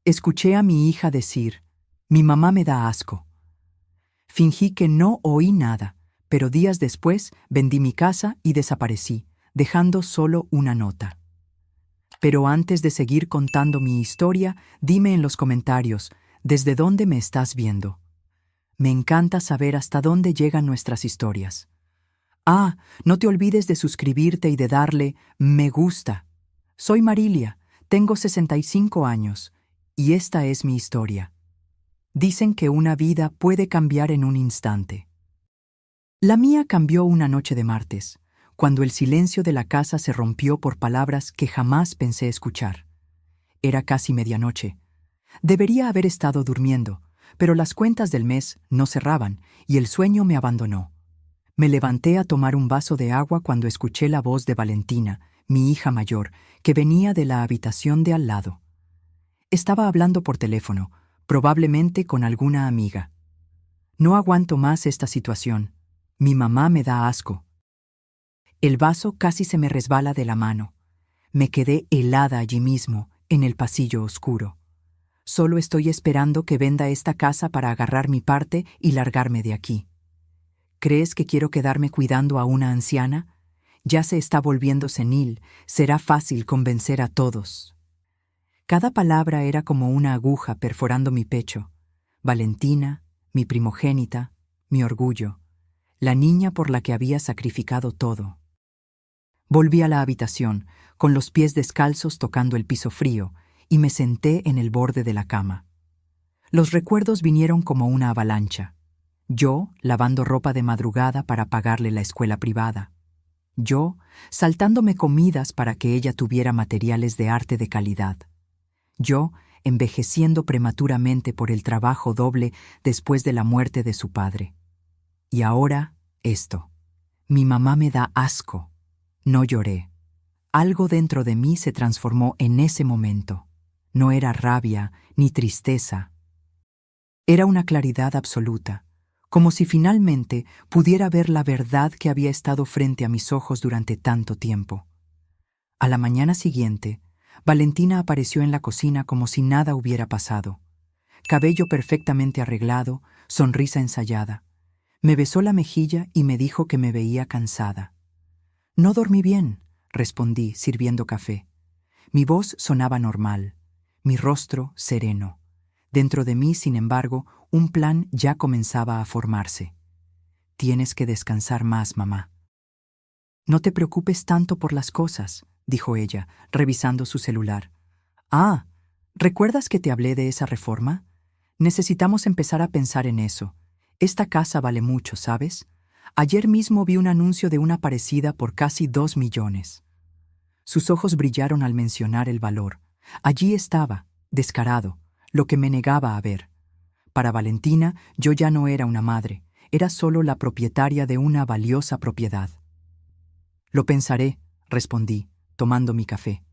Escuché a mi hija decir, mi mamá me da asco. Fingí que no oí nada, pero días después vendí mi casa y desaparecí, dejando solo una nota. Pero antes de seguir contando mi historia, dime en los comentarios, ¿desde dónde me estás viendo? Me encanta saber hasta dónde llegan nuestras historias. Ah, no te olvides de suscribirte y de darle me gusta. Soy Marilia, tengo 65 años, y esta es mi historia. Dicen que una vida puede cambiar en un instante. La mía cambió una noche de martes, cuando el silencio de la casa se rompió por palabras que jamás pensé escuchar. Era casi medianoche. Debería haber estado durmiendo, pero las cuentas del mes no cerraban y el sueño me abandonó. Me levanté a tomar un vaso de agua cuando escuché la voz de Valentina, mi hija mayor, que venía de la habitación de al lado. Estaba hablando por teléfono, probablemente con alguna amiga. No aguanto más esta situación. Mi mamá me da asco. El vaso casi se me resbala de la mano. Me quedé helada allí mismo, en el pasillo oscuro. Solo estoy esperando que venda esta casa para agarrar mi parte y largarme de aquí. ¿Crees que quiero quedarme cuidando a una anciana? Ya se está volviendo senil, será fácil convencer a todos. Cada palabra era como una aguja perforando mi pecho. Valentina, mi primogénita, mi orgullo, la niña por la que había sacrificado todo. Volví a la habitación, con los pies descalzos tocando el piso frío, y me senté en el borde de la cama. Los recuerdos vinieron como una avalancha. Yo, lavando ropa de madrugada para pagarle la escuela privada. Yo, saltándome comidas para que ella tuviera materiales de arte de calidad. Yo, envejeciendo prematuramente por el trabajo doble después de la muerte de su padre. Y ahora, esto. Mi mamá me da asco. No lloré. Algo dentro de mí se transformó en ese momento. No era rabia ni tristeza. Era una claridad absoluta, como si finalmente pudiera ver la verdad que había estado frente a mis ojos durante tanto tiempo. A la mañana siguiente, Valentina apareció en la cocina como si nada hubiera pasado. Cabello perfectamente arreglado, sonrisa ensayada. Me besó la mejilla y me dijo que me veía cansada. No dormí bien, respondí, sirviendo café. Mi voz sonaba normal, mi rostro sereno. Dentro de mí, sin embargo, un plan ya comenzaba a formarse. Tienes que descansar más, mamá. No te preocupes tanto por las cosas, dijo ella, revisando su celular. Ah, ¿recuerdas que te hablé de esa reforma? Necesitamos empezar a pensar en eso. Esta casa vale mucho, ¿sabes? Ayer mismo vi un anuncio de una parecida por casi 2 millones. Sus ojos brillaron al mencionar el valor. Allí estaba, descarado, lo que me negaba a ver. Para Valentina, yo ya no era una madre, era solo la propietaria de una valiosa propiedad. Lo pensaré, respondí, tomando mi café.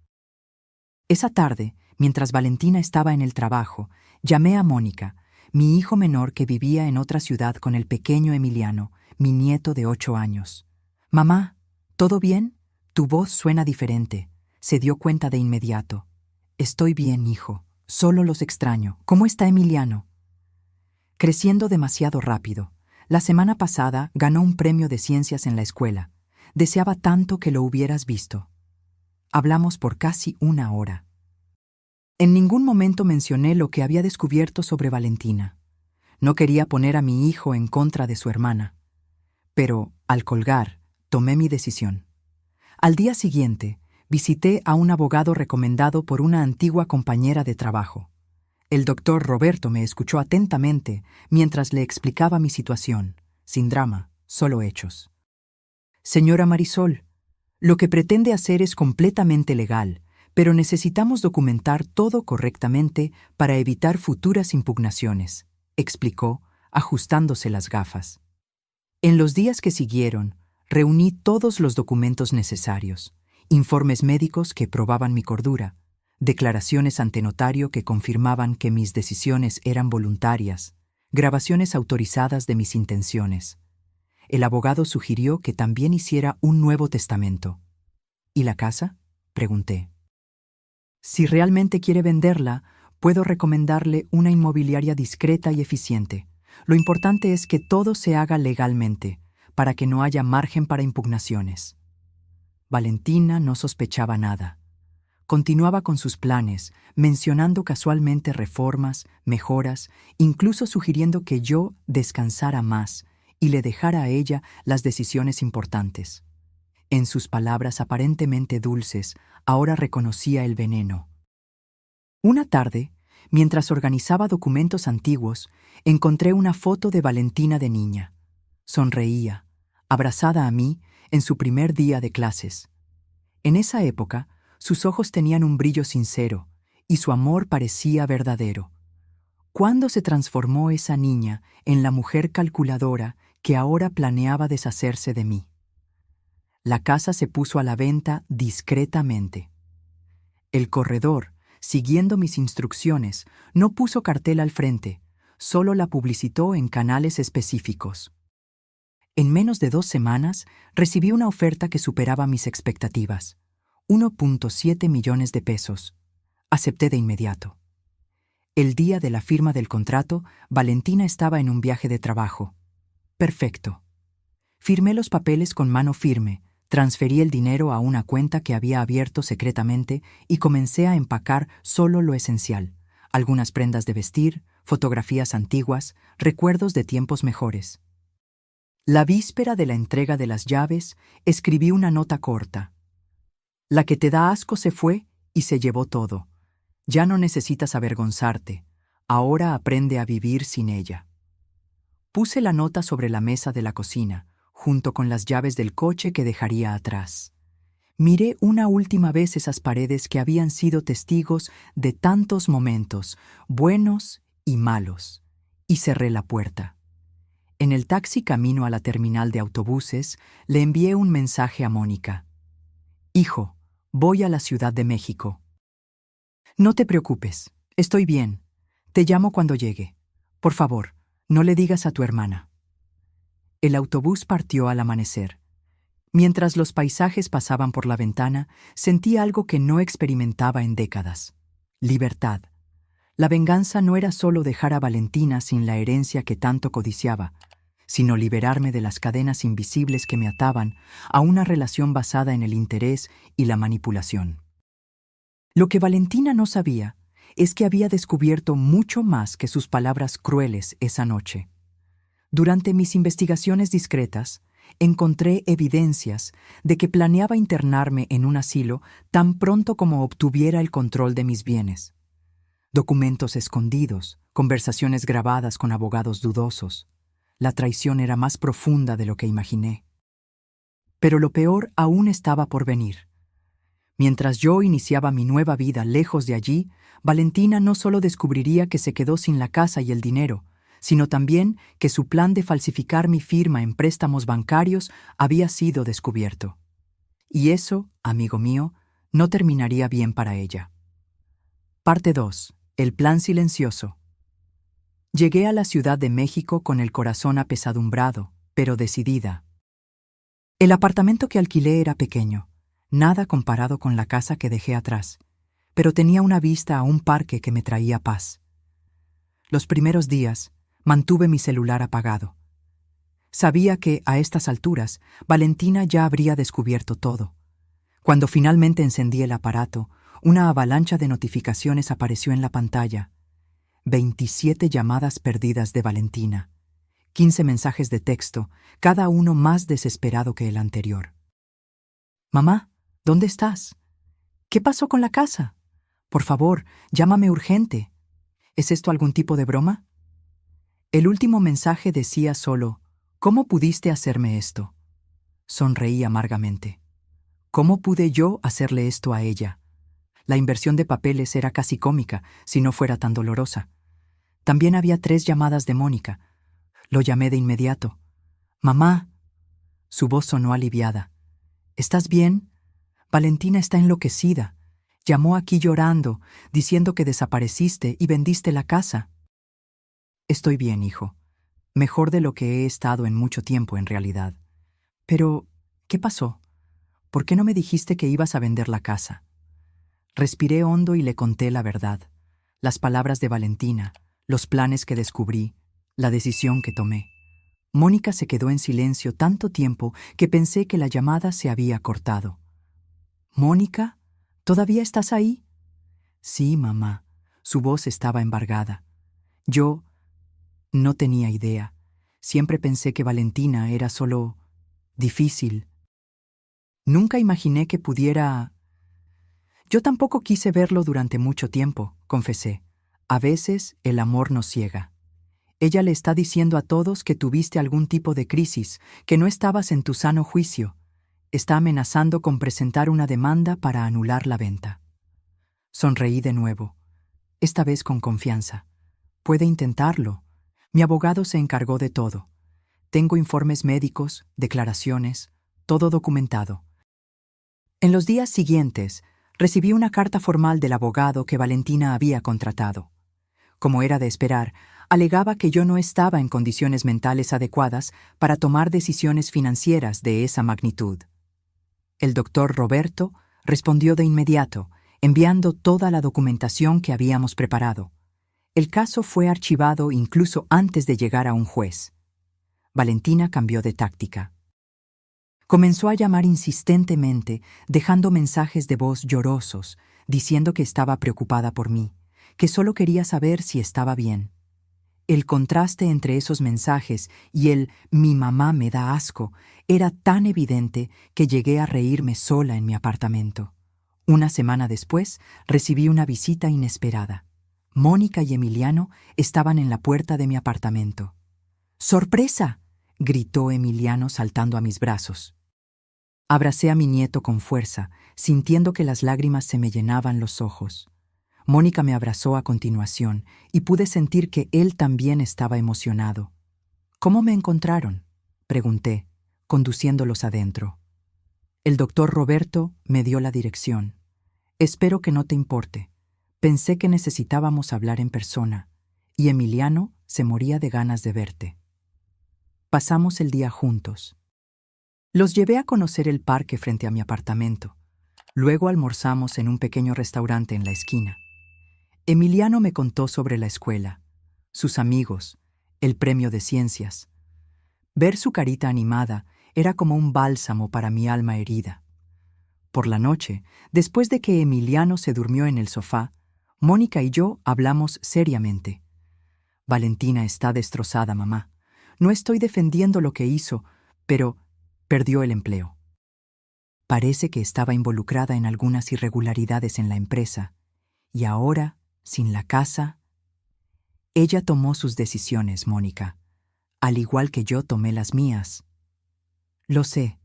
Esa tarde, mientras Valentina estaba en el trabajo, llamé a Mónica, mi hijo menor que vivía en otra ciudad con el pequeño Emiliano, mi nieto de 8 años. «Mamá, ¿todo bien? Tu voz suena diferente». Se dio cuenta de inmediato. «Estoy bien, hijo. Solo los extraño. ¿Cómo está Emiliano?» Creciendo demasiado rápido. La semana pasada ganó un premio de ciencias en la escuela. Deseaba tanto que lo hubieras visto. Hablamos por casi 1 hora. En ningún momento mencioné lo que había descubierto sobre Valentina. No quería poner a mi hijo en contra de su hermana. Pero, al colgar, tomé mi decisión. Al día siguiente, visité a un abogado recomendado por una antigua compañera de trabajo. El doctor Roberto me escuchó atentamente mientras le explicaba mi situación, sin drama, solo hechos. «Señora Marisol, lo que pretende hacer es completamente legal, pero necesitamos documentar todo correctamente para evitar futuras impugnaciones», explicó, ajustándose las gafas. En los días que siguieron, reuní todos los documentos necesarios, informes médicos que probaban mi cordura, declaraciones ante notario que confirmaban que mis decisiones eran voluntarias, grabaciones autorizadas de mis intenciones. El abogado sugirió que también hiciera un nuevo testamento. «¿Y la casa?», pregunté. «Si realmente quiere venderla, Puedo recomendarle una inmobiliaria discreta y eficiente. Lo importante es que todo se haga legalmente, para que no haya margen para impugnaciones. Valentina no sospechaba nada. Continuaba con sus planes, mencionando casualmente reformas, mejoras, incluso sugiriendo que yo descansara más y le dejara a ella las decisiones importantes. En sus palabras aparentemente dulces, ahora reconocía el veneno. Una tarde, mientras organizaba documentos antiguos, encontré una foto de Valentina de niña. Sonreía, abrazada a mí, en su primer día de clases. En esa época, sus ojos tenían un brillo sincero, y su amor parecía verdadero. ¿Cuándo se transformó esa niña en la mujer calculadora que ahora planeaba deshacerse de mí? La casa se puso a la venta discretamente. El corredor, siguiendo mis instrucciones, no puso cartel al frente, solo la publicitó en canales específicos. En menos de 2 semanas, recibí una oferta que superaba mis expectativas. 1.7 millones de pesos. Acepté de inmediato. El día de la firma del contrato, Valentina estaba en un viaje de trabajo. Perfecto. Firmé los papeles con mano firme, transferí el dinero a una cuenta que había abierto secretamente y comencé a empacar solo lo esencial: algunas prendas de vestir, fotografías antiguas, recuerdos de tiempos mejores. La víspera de la entrega de las llaves, escribí una nota corta. La que te da asco se fue y se llevó todo. Ya no necesitas avergonzarte. Ahora aprende a vivir sin ella. Puse la nota sobre la mesa de la cocina, junto con las llaves del coche que dejaría atrás. Miré una última vez esas paredes que habían sido testigos de tantos momentos, buenos y malos, y cerré la puerta. En el taxi camino a la terminal de autobuses, le envié un mensaje a Mónica. Hijo, voy a la Ciudad de México. No te preocupes, estoy bien. Te llamo cuando llegue. Por favor, no le digas a tu hermana. El autobús partió al amanecer. Mientras los paisajes pasaban por la ventana, sentí algo que no experimentaba en décadas: libertad. La venganza no era solo dejar a Valentina sin la herencia que tanto codiciaba, sino liberarme de las cadenas invisibles que me ataban a una relación basada en el interés y la manipulación. Lo que Valentina no sabía es que había descubierto mucho más que sus palabras crueles esa noche. Durante mis investigaciones discretas, encontré evidencias de que planeaba internarme en un asilo tan pronto como obtuviera el control de mis bienes. Documentos escondidos, conversaciones grabadas con abogados dudosos. La traición era más profunda de lo que imaginé. Pero lo peor aún estaba por venir. Mientras yo iniciaba mi nueva vida lejos de allí, Valentina no solo descubriría que se quedó sin la casa y el dinero, sino también que su plan de falsificar mi firma en préstamos bancarios había sido descubierto. Y eso, amigo mío, no terminaría bien para ella. Parte 2. El plan silencioso. Llegué a la Ciudad de México con el corazón apesadumbrado, pero decidida. El apartamento que alquilé era pequeño, nada comparado con la casa que dejé atrás, pero tenía una vista a un parque que me traía paz. Los primeros días mantuve mi celular apagado. Sabía que, a estas alturas, Valentina ya habría descubierto todo. Cuando finalmente encendí el aparato, una avalancha de notificaciones apareció en la pantalla. 27 llamadas perdidas de Valentina, 15 mensajes de texto, cada uno más desesperado que el anterior. «Mamá, ¿dónde estás? ¿Qué pasó con la casa? Por favor, llámame urgente. ¿Es esto algún tipo de broma?» El último mensaje decía solo: «¿Cómo pudiste hacerme esto?» Sonreí amargamente. ¿Cómo pude yo hacerle esto a ella? La inversión de papeles era casi cómica, si no fuera tan dolorosa. También había 3 llamadas de Mónica. Lo llamé de inmediato. «Mamá». Su voz sonó aliviada. «¿Estás bien? Valentina está enloquecida. Llamó aquí llorando, diciendo que desapareciste y vendiste la casa». «Estoy bien, hijo. Mejor de lo que he estado en mucho tiempo, en realidad. Pero, ¿qué pasó? ¿Por qué no me dijiste que ibas a vender la casa?» Respiré hondo y le conté la verdad. las palabras de Valentina, los planes que descubrí, la decisión que tomé. Mónica se quedó en silencio tanto tiempo que pensé que la llamada se había cortado. «Mónica, ¿todavía estás ahí?» «Sí, mamá». Su voz estaba embargada. Yo no tenía idea. Siempre pensé que Valentina era solo difícil. Nunca imaginé que pudiera... Yo tampoco quise verlo durante mucho tiempo, confesé. A veces el amor nos ciega. Ella le está diciendo a todos que tuviste algún tipo de crisis, que no estabas en tu sano juicio. Está amenazando con presentar una demanda para anular la venta. Sonreí de nuevo, esta vez con confianza. Puede intentarlo. Mi abogado se encargó de todo. Tengo informes médicos, declaraciones, todo documentado. En los días siguientes, recibí una carta formal del abogado que Valentina había contratado. Como era de esperar, alegaba que yo no estaba en condiciones mentales adecuadas para tomar decisiones financieras de esa magnitud. El doctor Roberto respondió de inmediato, enviando toda la documentación que habíamos preparado. El caso fue archivado incluso antes de llegar a un juez. Valentina cambió de táctica. Comenzó a llamar insistentemente, dejando mensajes de voz llorosos, diciendo que estaba preocupada por mí, que solo quería saber si estaba bien. El contraste entre esos mensajes y el «mi mamá me da asco» era tan evidente que llegué a reírme sola en mi apartamento. Una semana después, recibí una visita inesperada. Mónica y Emiliano estaban en la puerta de mi apartamento. «¡Sorpresa!», gritó Emiliano saltando a mis brazos. Abracé a mi nieto con fuerza, sintiendo que las lágrimas se me llenaban los ojos. Mónica me abrazó a continuación y pude sentir que él también estaba emocionado. «¿Cómo me encontraron?», pregunté, conduciéndolos adentro. El doctor Roberto me dio la dirección. «Espero que no te importe. Pensé que necesitábamos hablar en persona, y Emiliano se moría de ganas de verte». Pasamos el día juntos. Los llevé a conocer el parque frente a mi apartamento. Luego almorzamos en un pequeño restaurante en la esquina. Emiliano me contó sobre la escuela, sus amigos, el premio de ciencias. Ver su carita animada era como un bálsamo para mi alma herida. Por la noche, después de que Emiliano se durmió en el sofá, Mónica y yo hablamos seriamente. «Valentina está destrozada, mamá. No estoy defendiendo lo que hizo, pero perdió el empleo. Parece que estaba involucrada en algunas irregularidades en la empresa, y ahora, sin la casa...» Ella tomó sus decisiones, Mónica, al igual que yo tomé las mías. Lo sé.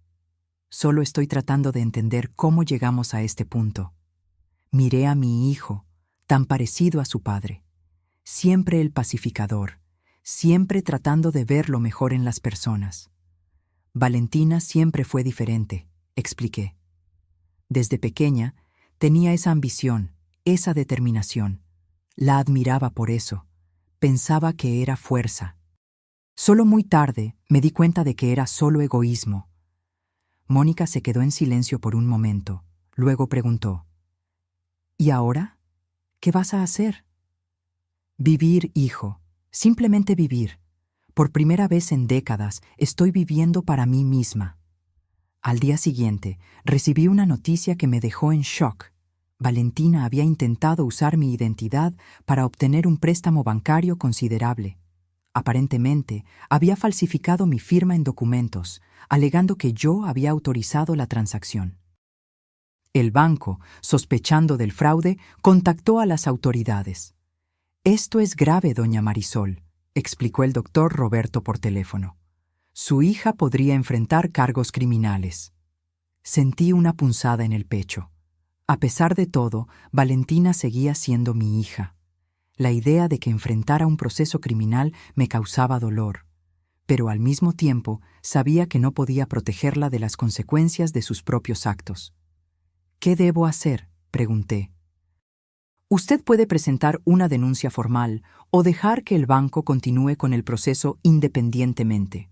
Solo estoy tratando de entender cómo llegamos a este punto. Miré a mi hijo, tan parecido a su padre. Siempre el pacificador, siempre tratando de ver lo mejor en las personas. Valentina siempre fue diferente, expliqué. Desde pequeña tenía esa ambición, esa determinación. La admiraba por eso. Pensaba que era fuerza. Solo muy tarde me di cuenta de que era solo egoísmo. Mónica se quedó en silencio por un momento. Luego preguntó: «¿Y ahora? ¿Qué vas a hacer?» «Vivir, hijo. Simplemente vivir. Por primera vez en décadas estoy viviendo para mí misma». Al día siguiente, recibí una noticia que me dejó en shock. Valentina había intentado usar mi identidad para obtener un préstamo bancario considerable. Aparentemente, había falsificado mi firma en documentos, alegando que yo había autorizado la transacción. El banco, sospechando del fraude, contactó a las autoridades. «Esto es grave, doña Marisol», explicó el doctor Roberto por teléfono. «Su hija podría enfrentar cargos criminales». Sentí una punzada en el pecho. A pesar de todo, Valentina seguía siendo mi hija. La idea de que enfrentara un proceso criminal me causaba dolor, pero al mismo tiempo sabía que no podía protegerla de las consecuencias de sus propios actos. «¿Qué debo hacer?», pregunté. «Usted puede presentar una denuncia formal o dejar que el banco continúe con el proceso independientemente.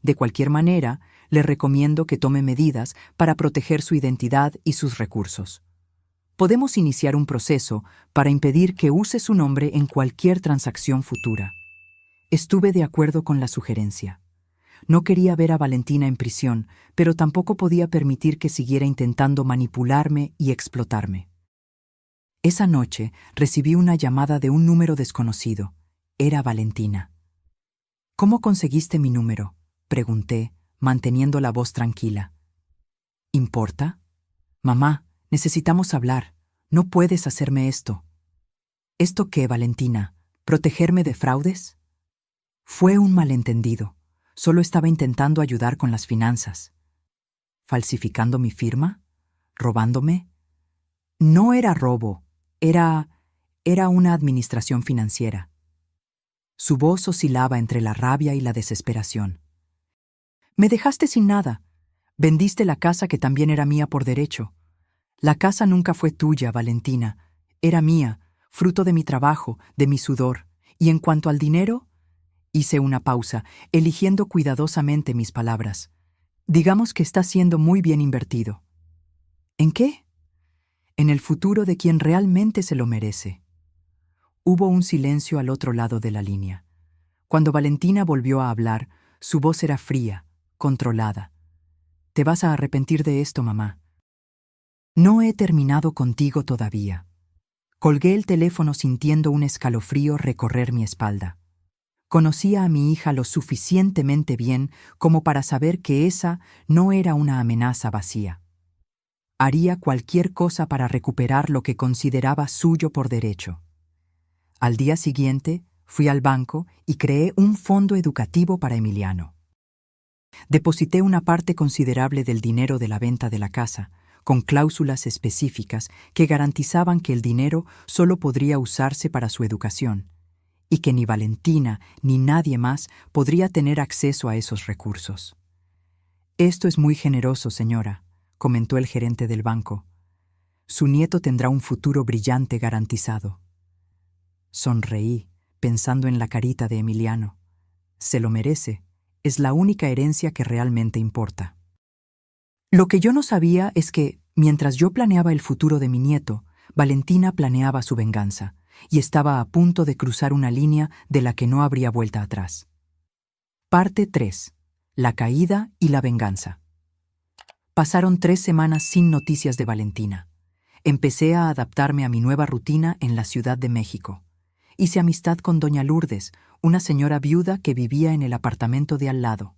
De cualquier manera, le recomiendo que tome medidas para proteger su identidad y sus recursos». podemos iniciar un proceso para impedir que use su nombre en cualquier transacción futura. Estuve de acuerdo con la sugerencia. No quería ver a Valentina en prisión, pero tampoco podía permitir que siguiera intentando manipularme y explotarme. Esa noche recibí una llamada de un número desconocido. Era Valentina. «¿Cómo conseguiste mi número?», pregunté, manteniendo la voz tranquila. «¿Importa? Mamá, necesitamos hablar. No puedes hacerme esto». «¿Esto qué, Valentina? ¿Protegerme de fraudes?». «Fue un malentendido. Solo estaba intentando ayudar con las finanzas». «¿Falsificando mi firma? ¿Robándome?». «No era robo. Era una administración financiera». Su voz oscilaba entre la rabia y la desesperación. «Me dejaste sin nada. Vendiste la casa que también era mía por derecho. La casa nunca fue tuya, Valentina. Era mía, fruto de mi trabajo, de mi sudor. Y en cuanto al dinero…». Hice una pausa, eligiendo cuidadosamente mis palabras. «Digamos que está siendo muy bien invertido». «¿En qué?». «En el futuro de quien realmente se lo merece». Hubo un silencio al otro lado de la línea. Cuando Valentina volvió a hablar, su voz era fría, controlada. «Te vas a arrepentir de esto, mamá». «No he terminado contigo todavía». Colgué el teléfono sintiendo un escalofrío recorrer mi espalda. Conocía a mi hija lo suficientemente bien como para saber que esa no era una amenaza vacía. Haría cualquier cosa para recuperar lo que consideraba suyo por derecho. Al día siguiente, fui al banco y creé un fondo educativo para Emiliano. Deposité una parte considerable del dinero de la venta de la casa, con cláusulas específicas que garantizaban que el dinero solo podría usarse para su educación, y que ni Valentina ni nadie más podría tener acceso a esos recursos. «Esto es muy generoso, señora», comentó el gerente del banco. «Su nieto tendrá un futuro brillante garantizado». Sonreí, pensando en la carita de Emiliano. Se lo merece. Es la única herencia que realmente importa. Lo que yo no sabía es que, mientras yo planeaba el futuro de mi nieto, Valentina planeaba su venganza, y estaba a punto de cruzar una línea de la que no habría vuelta atrás. Parte 3. La caída y la venganza. Pasaron 3 semanas sin noticias de Valentina. Empecé a adaptarme a mi nueva rutina en la Ciudad de México. Hice amistad con doña Lourdes, una señora viuda que vivía en el apartamento de al lado.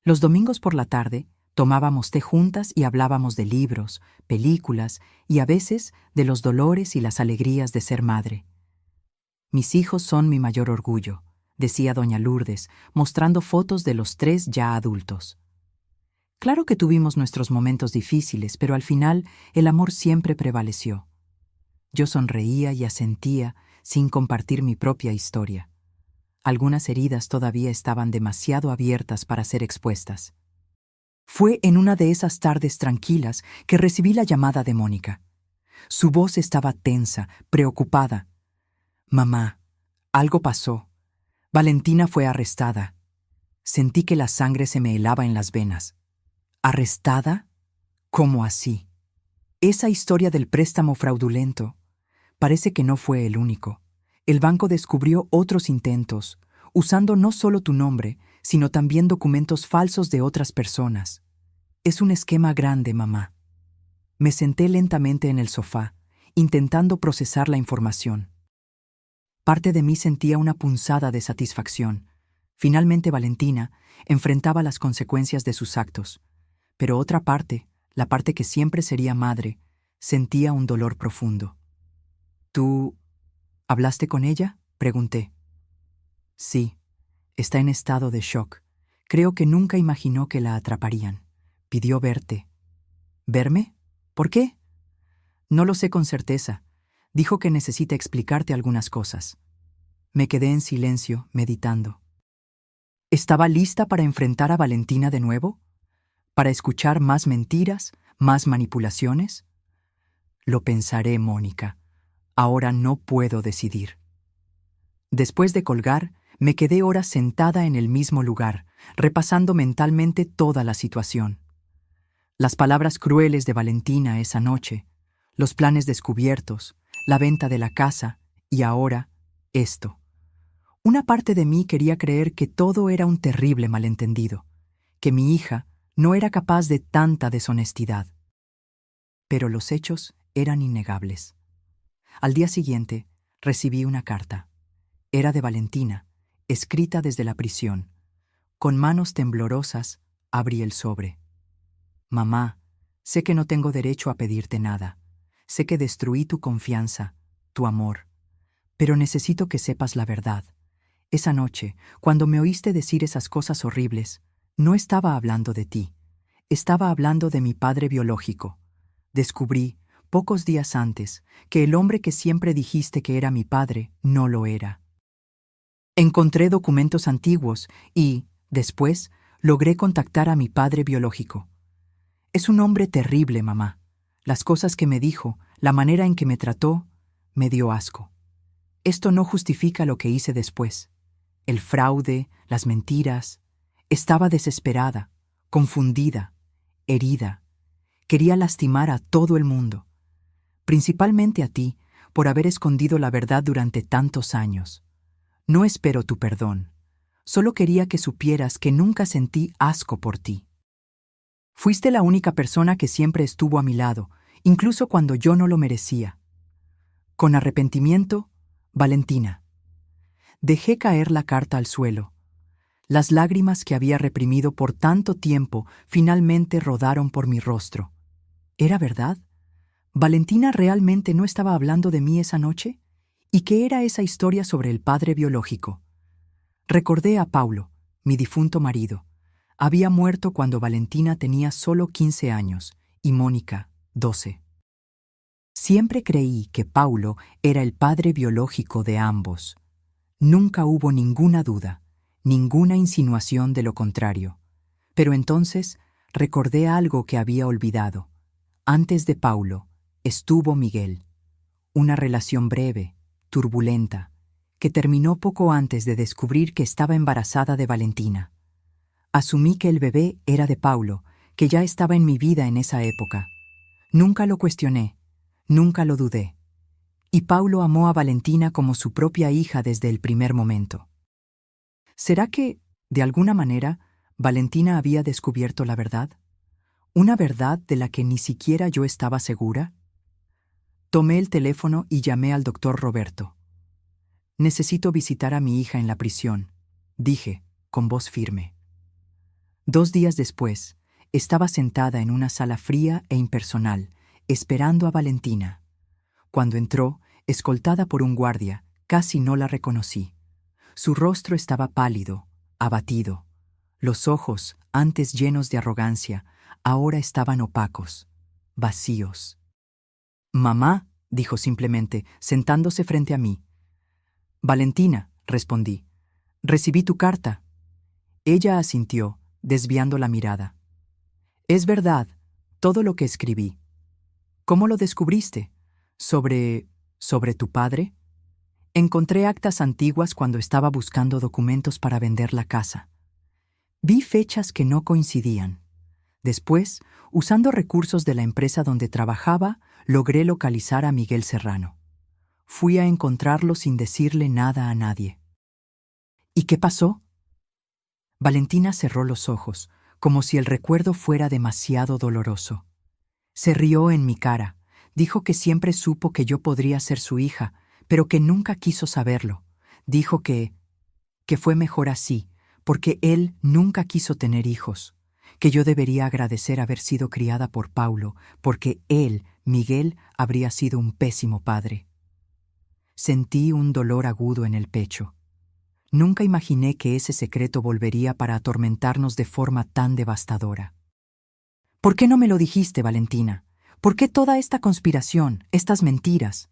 Los domingos por la tarde tomábamos té juntas y hablábamos de libros, películas y a veces de los dolores y las alegrías de ser madre. «Mis hijos son mi mayor orgullo», decía doña Lourdes, mostrando fotos de los 3 ya adultos. Claro que tuvimos nuestros momentos difíciles, pero al final el amor siempre prevaleció. Yo sonreía y asentía sin compartir mi propia historia. Algunas heridas todavía estaban demasiado abiertas para ser expuestas. Fue en una de esas tardes tranquilas que recibí la llamada de Mónica. Su voz estaba tensa, preocupada. «Mamá, algo pasó. Valentina fue arrestada». Sentí que la sangre se me helaba en las venas. «¿Arrestada? ¿Cómo así?». Esa historia del préstamo fraudulento parece que no fue el único. El banco descubrió otros intentos, usando no solo tu nombre, sino también documentos falsos de otras personas. Es un esquema grande, mamá». Me senté lentamente en el sofá, intentando procesar la información. Parte de mí sentía una punzada de satisfacción. Finalmente Valentina enfrentaba las consecuencias de sus actos, pero otra parte, la parte que siempre sería madre, sentía un dolor profundo. «¿Tú hablaste con ella?», pregunté. «Sí, está en estado de shock. Creo que nunca imaginó que la atraparían. Pidió verte». «¿Verme? ¿Por qué?». «No lo sé con certeza. Dijo que necesita explicarte algunas cosas». Me quedé en silencio, meditando. ¿Estaba lista para enfrentar a Valentina de nuevo? ¿Para escuchar más mentiras, más manipulaciones? «Lo pensaré, Mónica. Ahora no puedo decidir». Después de colgar, me quedé horas sentada en el mismo lugar, repasando mentalmente toda la situación. Las palabras crueles de Valentina esa noche, los planes descubiertos, la venta de la casa y ahora esto. Una parte de mí quería creer que todo era un terrible malentendido, que mi hija no era capaz de tanta deshonestidad. Pero los hechos eran innegables. Al día siguiente, recibí una carta. Era de Valentina, escrita desde la prisión. Con manos temblorosas, abrí el sobre. Mamá, sé que no tengo derecho a pedirte nada. Sé que destruí tu confianza, tu amor. Pero necesito que sepas la verdad. Esa noche, cuando me oíste decir esas cosas horribles, no estaba hablando de ti. Estaba hablando de mi padre biológico. Descubrí, pocos días antes, que el hombre que siempre dijiste que era mi padre no lo era. Encontré documentos antiguos y, después, logré contactar a mi padre biológico. Es un hombre terrible, mamá. Las cosas que me dijo, la manera en que me trató, me dio asco. Esto no justifica lo que hice después. El fraude, las mentiras. Estaba desesperada, confundida, herida. Quería lastimar a todo el mundo, principalmente a ti, por haber escondido la verdad durante tantos años. No espero tu perdón. Solo quería que supieras que nunca sentí asco por ti. Fuiste la única persona que siempre estuvo a mi lado, incluso cuando yo no lo merecía. Con arrepentimiento, Valentina. Dejé caer la carta al suelo. Las lágrimas que había reprimido por tanto tiempo finalmente rodaron por mi rostro. ¿Era verdad? ¿Valentina realmente no estaba hablando de mí esa noche? ¿Y qué era esa historia sobre el padre biológico? Recordé a Paulo, mi difunto marido. Había muerto cuando Valentina tenía solo 15 años y Mónica, 12. Siempre creí que Paulo era el padre biológico de ambos. Nunca hubo ninguna duda, ninguna insinuación de lo contrario. Pero entonces recordé algo que había olvidado. Antes de Paulo estuvo Miguel. Una relación breve, turbulenta, que terminó poco antes de descubrir que estaba embarazada de Valentina. Asumí que el bebé era de Paulo, que ya estaba en mi vida en esa época. Nunca lo cuestioné, nunca lo dudé. Y Paulo amó a Valentina como su propia hija desde el primer momento. ¿Será que, de alguna manera, Valentina había descubierto la verdad? ¿Una verdad de la que ni siquiera yo estaba segura? Tomé el teléfono y llamé al doctor Roberto. Necesito visitar a mi hija en la prisión, dije, con voz firme. 2 días después, estaba sentada en una sala fría e impersonal, esperando a Valentina. Cuando entró, escoltada por un guardia, casi no la reconocí. Su rostro estaba pálido, abatido. Los ojos, antes llenos de arrogancia, ahora estaban opacos, vacíos. «Mamá», dijo simplemente, sentándose frente a mí. «Valentina», respondí. «Recibí tu carta». Ella asintió, desviando la mirada. «Es verdad, todo lo que escribí». «¿Cómo lo descubriste? ¿Sobre tu padre?» «Encontré actas antiguas cuando estaba buscando documentos para vender la casa. Vi fechas que no coincidían. Después, usando recursos de la empresa donde trabajaba, logré localizar a Miguel Serrano. Fui a encontrarlo sin decirle nada a nadie». «¿Y qué pasó?» Valentina cerró los ojos, como si el recuerdo fuera demasiado doloroso. Se rió en mi cara, dijo que siempre supo que yo podría ser su hija, pero que nunca quiso saberlo. Dijo que fue mejor así, porque él nunca quiso tener hijos, que yo debería agradecer haber sido criada por Paulo, porque él, Miguel, habría sido un pésimo padre. Sentí un dolor agudo en el pecho. Nunca imaginé que ese secreto volvería para atormentarnos de forma tan devastadora. «¿Por qué no me lo dijiste, Valentina? ¿Por qué toda esta conspiración, estas mentiras?»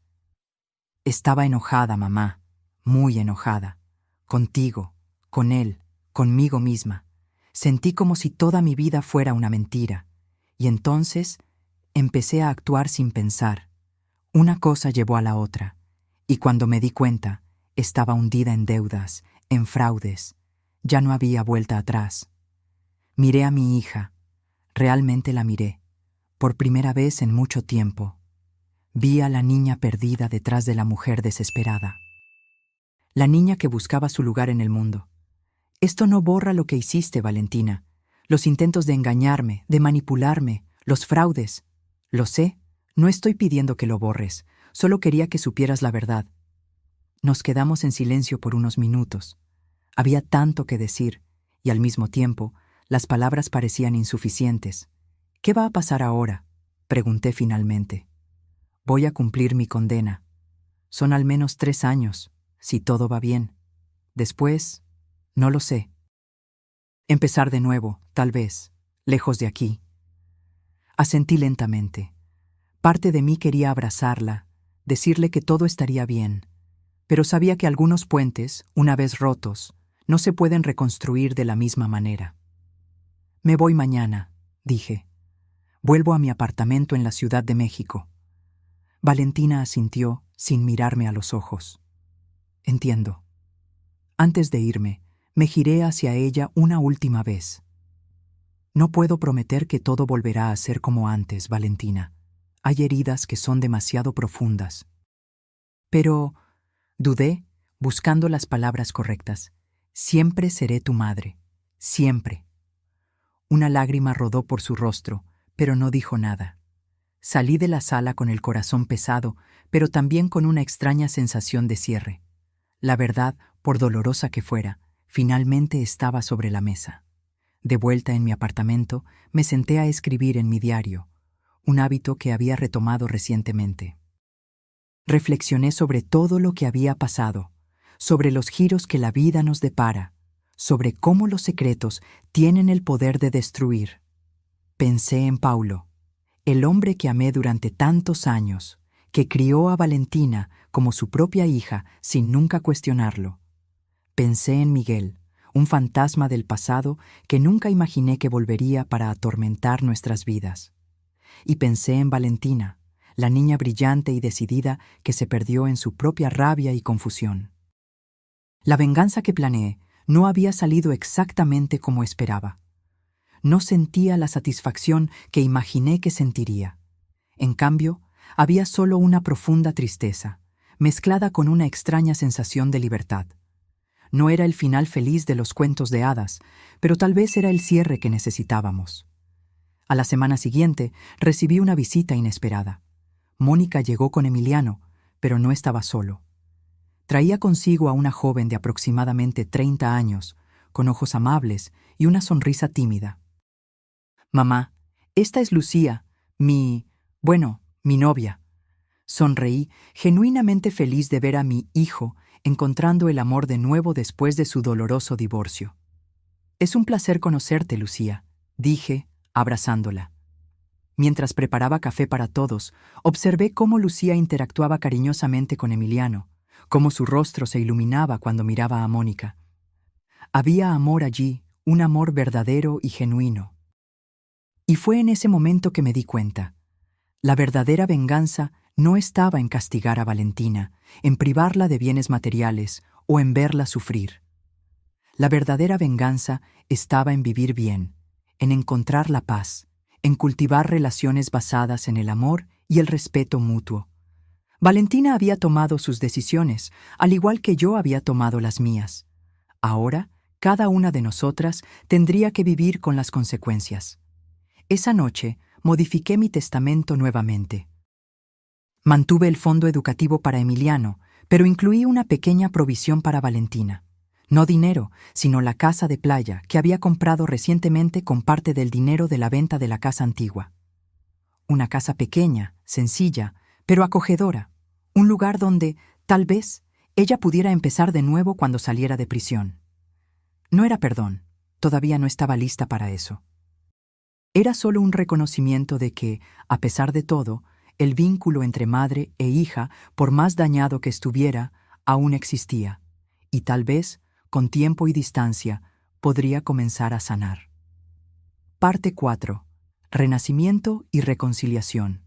«Estaba enojada, mamá, muy enojada. Contigo, con él, conmigo misma. Sentí como si toda mi vida fuera una mentira. Y entonces empecé a actuar sin pensar. Una cosa llevó a la otra. Y cuando me di cuenta, estaba hundida en deudas, en fraudes. Ya no había vuelta atrás. Miré a mi hija. Realmente la miré. Por primera vez en mucho tiempo. Vi a la niña perdida detrás de la mujer desesperada. La niña que buscaba su lugar en el mundo. Esto no borra lo que hiciste, Valentina. Los intentos de engañarme, de manipularme, los fraudes. Lo sé, no estoy pidiendo que lo borres, solo quería que supieras la verdad. Nos quedamos en silencio por unos minutos. Había tanto que decir, y al mismo tiempo, las palabras parecían insuficientes. ¿Qué va a pasar ahora?, pregunté finalmente. Voy a cumplir mi condena. Son al menos 3 años, si todo va bien. Después, no lo sé. Empezar de nuevo, tal vez, lejos de aquí. Asentí lentamente. Parte de mí quería abrazarla, decirle que todo estaría bien, pero sabía que algunos puentes, una vez rotos, no se pueden reconstruir de la misma manera. Me voy mañana, dije. Vuelvo a mi apartamento en la Ciudad de México. Valentina asintió sin mirarme a los ojos. Entiendo. Antes de irme, me giré hacia ella una última vez. No puedo prometer que todo volverá a ser como antes, Valentina. Hay heridas que son demasiado profundas. Pero, dudé, buscando las palabras correctas. Siempre seré tu madre. Siempre. Una lágrima rodó por su rostro, pero no dijo nada. Salí de la sala con el corazón pesado, pero también con una extraña sensación de cierre. La verdad, por dolorosa que fuera, finalmente estaba sobre la mesa. De vuelta en mi apartamento, me senté a escribir en mi diario, un hábito que había retomado recientemente. Reflexioné sobre todo lo que había pasado, sobre los giros que la vida nos depara, sobre cómo los secretos tienen el poder de destruir. Pensé en Paulo, el hombre que amé durante tantos años, que crió a Valentina como su propia hija sin nunca cuestionarlo. Pensé en Miguel, un fantasma del pasado que nunca imaginé que volvería para atormentar nuestras vidas. Y pensé en Valentina, la niña brillante y decidida que se perdió en su propia rabia y confusión. La venganza que planeé no había salido exactamente como esperaba. No sentía la satisfacción que imaginé que sentiría. En cambio, había solo una profunda tristeza, mezclada con una extraña sensación de libertad. No era el final feliz de los cuentos de hadas, pero tal vez era el cierre que necesitábamos. A la semana siguiente, recibí una visita inesperada. Mónica llegó con Emiliano, pero no estaba solo. Traía consigo a una joven de aproximadamente 30 años, con ojos amables y una sonrisa tímida. «Mamá, esta es Lucía, mi novia». Sonreí, genuinamente feliz de ver a mi hijo encontrando el amor de nuevo después de su doloroso divorcio. «Es un placer conocerte, Lucía», dije, abrazándola. Mientras preparaba café para todos, observé cómo Lucía interactuaba cariñosamente con Emiliano, cómo su rostro se iluminaba cuando miraba a Mónica. Había amor allí, un amor verdadero y genuino. Y fue en ese momento que me di cuenta. La verdadera venganza no estaba en castigar a Valentina, en privarla de bienes materiales o en verla sufrir. La verdadera venganza estaba en vivir bien, en encontrar la paz, en cultivar relaciones basadas en el amor y el respeto mutuo. Valentina había tomado sus decisiones, al igual que yo había tomado las mías. Ahora, cada una de nosotras tendría que vivir con las consecuencias. Esa noche, modifiqué mi testamento nuevamente. Mantuve el fondo educativo para Emiliano, pero incluí una pequeña provisión para Valentina. No dinero, sino la casa de playa que había comprado recientemente con parte del dinero de la venta de la casa antigua. Una casa pequeña, sencilla, pero acogedora. Un lugar donde, tal vez, ella pudiera empezar de nuevo cuando saliera de prisión. No era perdón, todavía no estaba lista para eso. Era solo un reconocimiento de que, a pesar de todo, el vínculo entre madre e hija, por más dañado que estuviera, aún existía, y tal vez, con tiempo y distancia, podría comenzar a sanar. Parte 4. Renacimiento y reconciliación.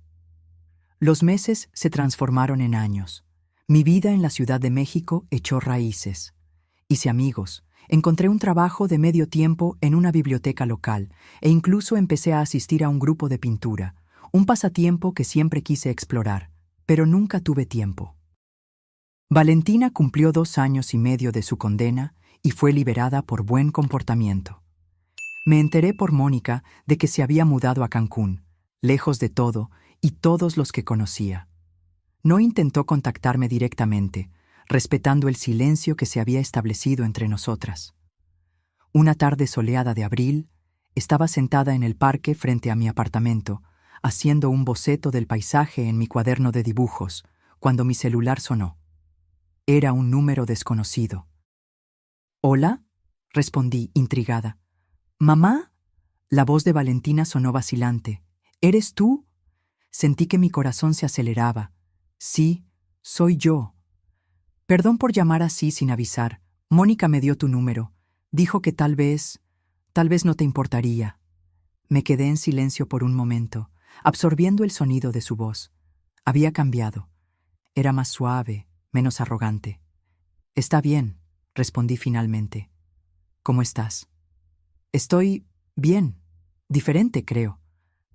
Los meses se transformaron en años. Mi vida en la Ciudad de México echó raíces. Hice amigos, encontré un trabajo de medio tiempo en una biblioteca local e incluso empecé a asistir a un grupo de pintura, un pasatiempo que siempre quise explorar. pero nunca tuve tiempo. Valentina cumplió 2 años y medio de su condena y fue liberada por buen comportamiento. Me enteré por Mónica de que se había mudado a Cancún, lejos de todo y todos los que conocía. No intentó contactarme directamente, respetando el silencio que se había establecido entre nosotras. Una tarde soleada de abril, estaba sentada en el parque frente a mi apartamento, haciendo un boceto del paisaje en mi cuaderno de dibujos, cuando mi celular sonó. Era un número desconocido. «¿Hola?», respondí, intrigada. «¿Mamá?». La voz de Valentina sonó vacilante. «¿Eres tú?». Sentí que mi corazón se aceleraba. «Sí, soy yo». «Perdón por llamar así sin avisar. Mónica me dio tu número. Dijo que tal vez no te importaría». Me quedé en silencio por un momento, absorbiendo el sonido de su voz. Había cambiado. Era más suave, menos arrogante. «Está bien», respondí finalmente. «¿Cómo estás?». «Estoy bien, diferente, creo,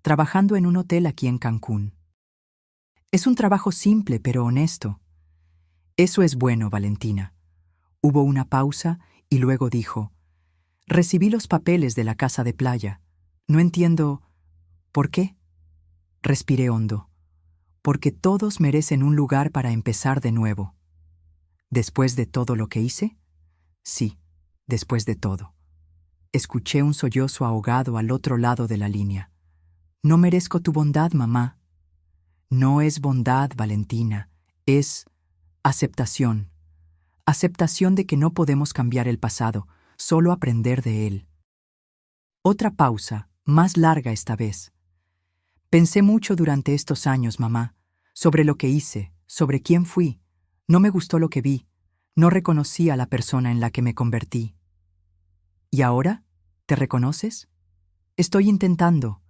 trabajando en un hotel aquí en Cancún». «Es un trabajo simple pero honesto». «Eso es bueno, Valentina». Hubo una pausa y luego dijo: «Recibí los papeles de la casa de playa. No entiendo por qué». Respiré hondo. «Porque todos merecen un lugar para empezar de nuevo». «¿Después de todo lo que hice?». «Sí, después de todo». Escuché un sollozo ahogado al otro lado de la línea. «No merezco tu bondad, mamá». «No es bondad, Valentina, es aceptación. Aceptación de que no podemos cambiar el pasado, solo aprender de él». Otra pausa, más larga esta vez. «Pensé mucho durante estos años, mamá, sobre lo que hice, sobre quién fui. No me gustó lo que vi. No reconocí a la persona en la que me convertí». «¿Y ahora? ¿Te reconoces?». «Estoy intentando.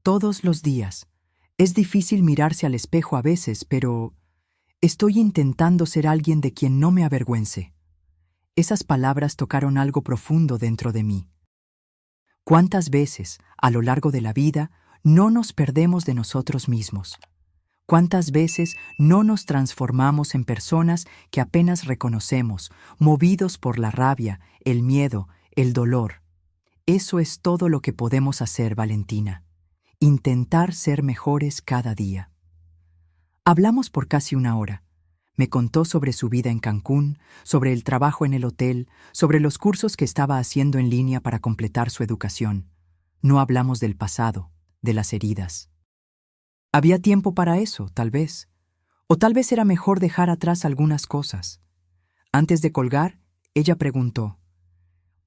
Todos los días. Es difícil mirarse al espejo a veces, pero estoy intentando ser alguien de quien no me avergüence». Esas palabras tocaron algo profundo dentro de mí. ¿Cuántas veces, a lo largo de la vida, no nos perdemos de nosotros mismos? ¿Cuántas veces no nos transformamos en personas que apenas reconocemos, movidos por la rabia, el miedo, el dolor? Eso es todo lo que podemos hacer, Valentina. Intentar ser mejores cada día. Hablamos por casi 1 hora. Me contó sobre su vida en Cancún, sobre el trabajo en el hotel, sobre los cursos que estaba haciendo en línea para completar su educación. No hablamos del pasado, de las heridas. Había tiempo para eso, tal vez. O tal vez era mejor dejar atrás algunas cosas. Antes de colgar, ella preguntó: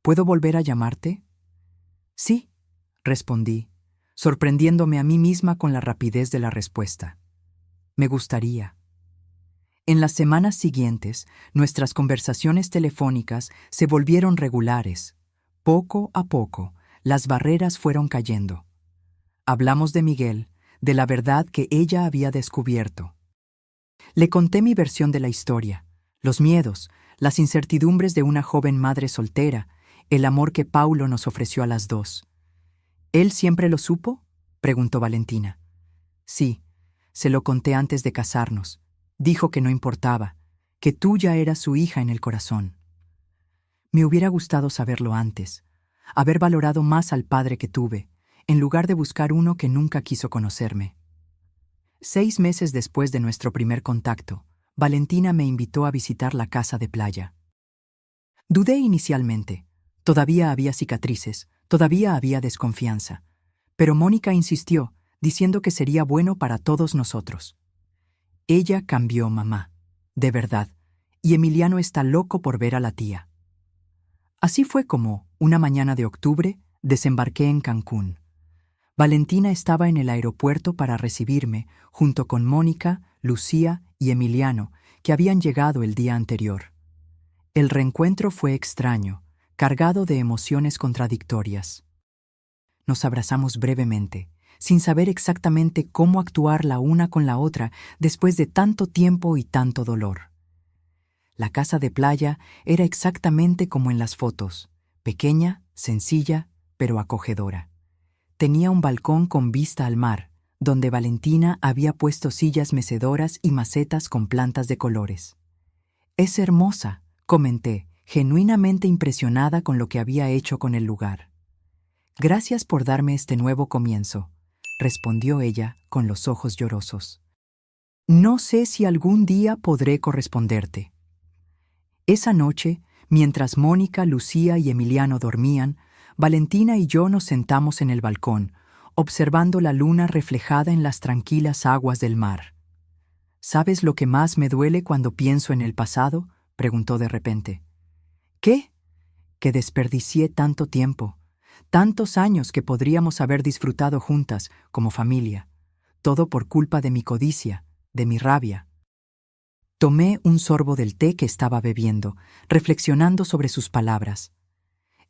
«¿Puedo volver a llamarte?». «Sí», respondí, sorprendiéndome a mí misma con la rapidez de la respuesta. «Me gustaría». En las semanas siguientes, nuestras conversaciones telefónicas se volvieron regulares. Poco a poco, las barreras fueron cayendo. Hablamos de Miguel, de la verdad que ella había descubierto. Le conté mi versión de la historia, los miedos, las incertidumbres de una joven madre soltera, el amor que Paulo nos ofreció a las dos. «¿Él siempre lo supo?», preguntó Valentina. «Sí, se lo conté antes de casarnos. Dijo que no importaba, que tú ya eras su hija en el corazón». Me hubiera gustado saberlo antes, haber valorado más al padre que tuve, en lugar de buscar uno que nunca quiso conocerme. 6 meses después de nuestro primer contacto, Valentina me invitó a visitar la casa de playa. Dudé inicialmente. Todavía había cicatrices, todavía había desconfianza. Pero Mónica insistió, diciendo que sería bueno para todos nosotros. Ella cambió, mamá, de verdad, y Emiliano está loco por ver a la tía. Así fue como, una mañana de octubre, desembarqué en Cancún. Valentina estaba en el aeropuerto para recibirme, junto con Mónica, Lucía y Emiliano, que habían llegado el día anterior. El reencuentro fue extraño, cargado de emociones contradictorias. Nos abrazamos brevemente, sin saber exactamente cómo actuar la una con la otra después de tanto tiempo y tanto dolor. La casa de playa era exactamente como en las fotos, pequeña, sencilla, pero acogedora. Tenía un balcón con vista al mar, donde Valentina había puesto sillas mecedoras y macetas con plantas de colores. «Es hermosa», comenté, genuinamente impresionada con lo que había hecho con el lugar. «Gracias por darme este nuevo comienzo», respondió ella con los ojos llorosos. «No sé si algún día podré corresponderte». Esa noche, mientras Mónica, Lucía y Emiliano dormían, Valentina y yo nos sentamos en el balcón, observando la luna reflejada en las tranquilas aguas del mar. «¿Sabes lo que más me duele cuando pienso en el pasado?», preguntó de repente. «¿Qué?». «Que desperdicié tanto tiempo, tantos años que podríamos haber disfrutado juntas como familia, todo por culpa de mi codicia, de mi rabia». Tomé un sorbo del té que estaba bebiendo, reflexionando sobre sus palabras.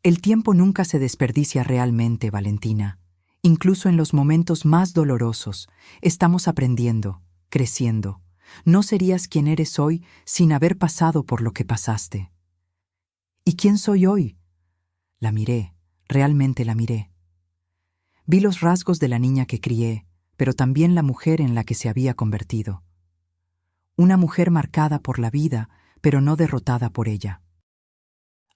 El tiempo nunca se desperdicia realmente, Valentina. Incluso en los momentos más dolorosos, estamos aprendiendo, creciendo. No serías quien eres hoy sin haber pasado por lo que pasaste. ¿Y quién soy hoy? La miré, realmente la miré. Vi los rasgos de la niña que crié, pero también la mujer en la que se había convertido. Una mujer marcada por la vida, pero no derrotada por ella.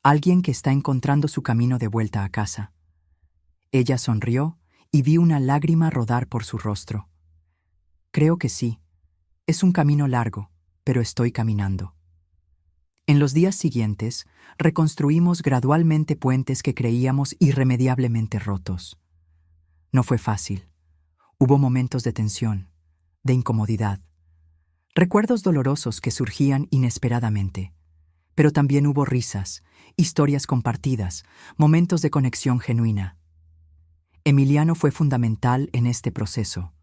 Alguien que está encontrando su camino de vuelta a casa. Ella sonrió y vi una lágrima rodar por su rostro. Creo que sí. Es un camino largo, pero estoy caminando. En los días siguientes, reconstruimos gradualmente puentes que creíamos irremediablemente rotos. No fue fácil. Hubo momentos de tensión, de incomodidad. Recuerdos dolorosos que surgían inesperadamente. Pero también hubo risas, historias compartidas, momentos de conexión genuina. Emiliano fue fundamental en este proceso.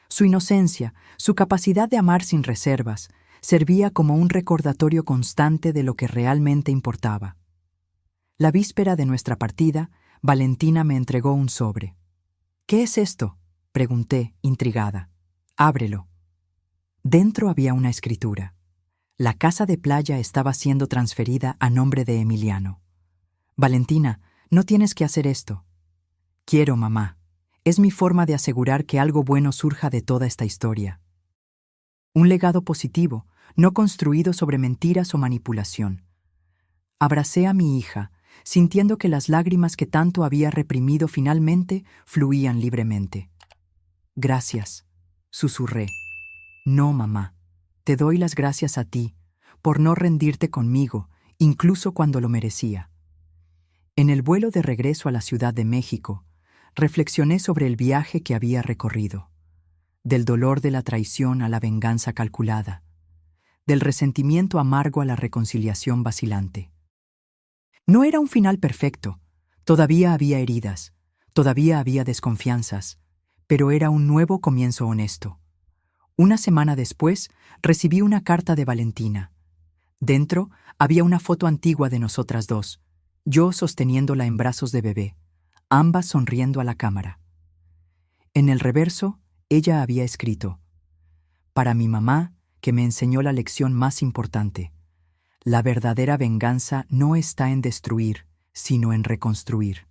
Su inocencia, su capacidad de amar sin reservas, servía como un recordatorio constante de lo que realmente importaba. La víspera de nuestra partida, Valentina me entregó un sobre. «¿Qué es esto?», pregunté, intrigada. «Ábrelo». Dentro había una escritura. La casa de playa estaba siendo transferida a nombre de Emiliano. «Valentina, no tienes que hacer esto». «Quiero, mamá. Es mi forma de asegurar que algo bueno surja de toda esta historia. Un legado positivo, no construido sobre mentiras o manipulación». Abracé a mi hija, sintiendo que las lágrimas que tanto había reprimido finalmente fluían libremente. «Gracias», susurré. «No, mamá. Te doy las gracias a ti, por no rendirte conmigo, incluso cuando lo merecía». En el vuelo de regreso a la Ciudad de México, reflexioné sobre el viaje que había recorrido. Del dolor de la traición a la venganza calculada. Del resentimiento amargo a la reconciliación vacilante. No era un final perfecto. Todavía había heridas, todavía había desconfianzas, pero era un nuevo comienzo honesto. Una semana después, recibí una carta de Valentina. Dentro había una foto antigua de nosotras dos, yo sosteniéndola en brazos de bebé, ambas sonriendo a la cámara. En el reverso, ella había escrito: «Para mi mamá, que me enseñó la lección más importante. La verdadera venganza no está en destruir, sino en reconstruir.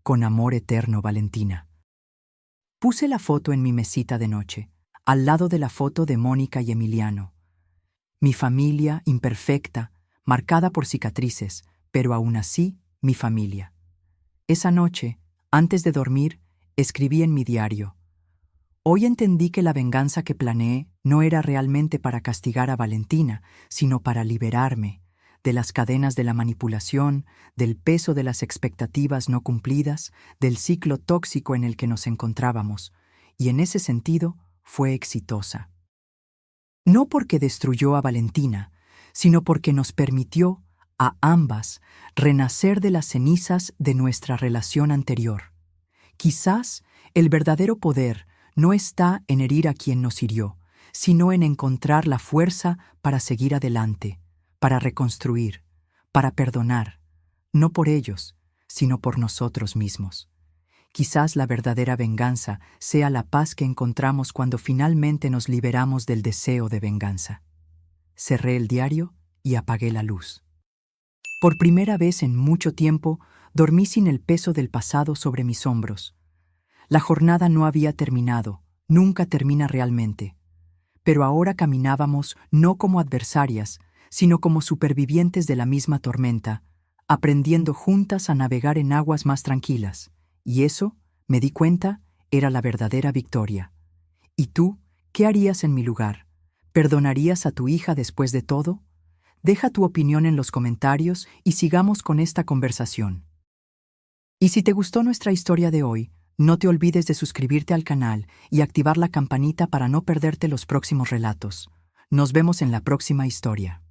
Con amor eterno, Valentina». Puse la foto en mi mesita de noche, al lado de la foto de Mónica y Emiliano. Mi familia imperfecta, marcada por cicatrices, pero aún así mi familia. Esa noche, antes de dormir, escribí en mi diario: «Hoy entendí que la venganza que planeé no era realmente para castigar a Valentina, sino para liberarme de las cadenas de la manipulación, del peso de las expectativas no cumplidas, del ciclo tóxico en el que nos encontrábamos, y en ese sentido fue exitosa. No porque destruyó a Valentina, sino porque nos permitió a ambas renacer de las cenizas de nuestra relación anterior. Quizás el verdadero poder no está en herir a quien nos hirió, sino en encontrar la fuerza para seguir adelante, para reconstruir, para perdonar, no por ellos, sino por nosotros mismos. Quizás la verdadera venganza sea la paz que encontramos cuando finalmente nos liberamos del deseo de venganza». Cerré el diario y apagué la luz. Por primera vez en mucho tiempo, dormí sin el peso del pasado sobre mis hombros. La jornada no había terminado, nunca termina realmente. Pero ahora caminábamos no como adversarias, sino como supervivientes de la misma tormenta, aprendiendo juntas a navegar en aguas más tranquilas. Y eso, me di cuenta, era la verdadera victoria. ¿Y tú, qué harías en mi lugar? ¿Perdonarías a tu hija después de todo? Deja tu opinión en los comentarios y sigamos con esta conversación. Y si te gustó nuestra historia de hoy, no te olvides de suscribirte al canal y activar la campanita para no perderte los próximos relatos. Nos vemos en la próxima historia.